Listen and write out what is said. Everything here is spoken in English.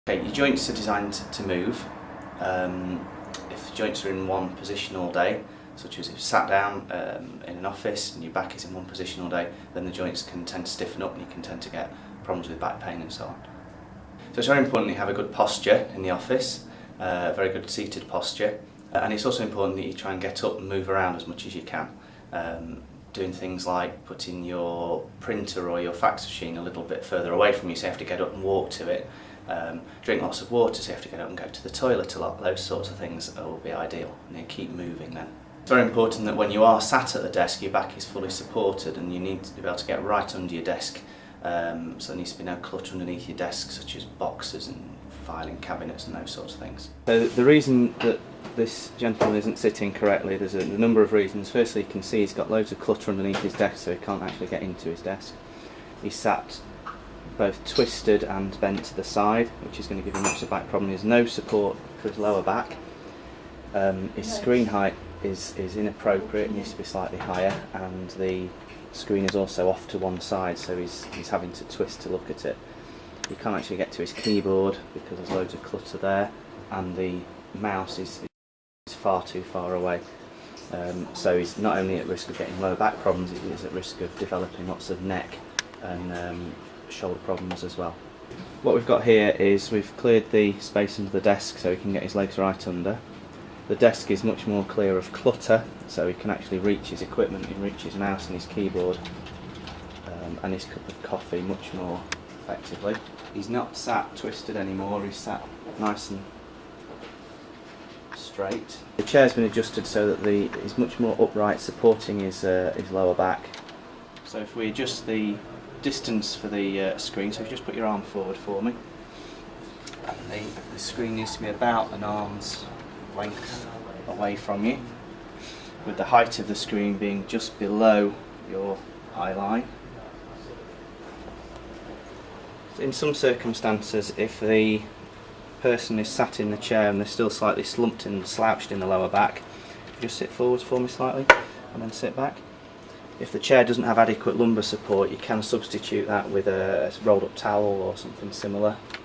Okay, your joints are designed to move. If the joints are in one position all day, such as if you sat down in an office and your back is in one position all day, then the joints can tend to stiffen up and you can tend to get problems with back pain and so on. So it's very important that you have a good posture in the office, a very good seated posture, and it's also important that you try and get up and move around as much as you can. Doing things like putting your printer or your fax machine a little bit further away from you, so you have to get up and walk to it. Drink lots of water, so you have to get up and go to the toilet a lot. Those sorts of things will be ideal, and you keep moving then. It's very important that when you are sat at the desk, your back is fully supported, and you need to be able to get right under your desk. So there needs to be no clutter underneath your desk, such as boxes and filing cabinets and those sorts of things. So the reason that this gentleman isn't sitting correctly, there's a number of reasons. Firstly, you can see he's got loads of clutter underneath his desk, so he can't actually get into his desk. He's sat both twisted and bent to the side, which is going to give him lots of back problem. There's no support for his lower back. His screen height is inappropriate, it needs to be slightly higher, and the screen is also off to one side, so he's having to twist to look at it. He can't actually get to his keyboard because there's loads of clutter there, and the mouse is far too far away. So he's not only at risk of getting lower back problems, he's at risk of developing lots of neck and shoulder problems as well. What we've got here is we've cleared the space under the desk so he can get his legs right under. The desk is much more clear of clutter, so he can actually reach his equipment, he can reach his mouse and his keyboard and his cup of coffee much more effectively. He's not sat twisted anymore, he's sat nice and straight. The chair's been adjusted so that he's much more upright, supporting his lower back. So if we adjust the distance for the screen, so if you just put your arm forward for me, and the screen needs to be about an arm's length away from you, with the height of the screen being just below your eye line. In some circumstances, if the person is sat in the chair and they're still slightly slumped and slouched in the lower back, just sit forwards for me slightly and then sit back. If the chair doesn't have adequate lumbar support, you can substitute that with a rolled up towel or something similar.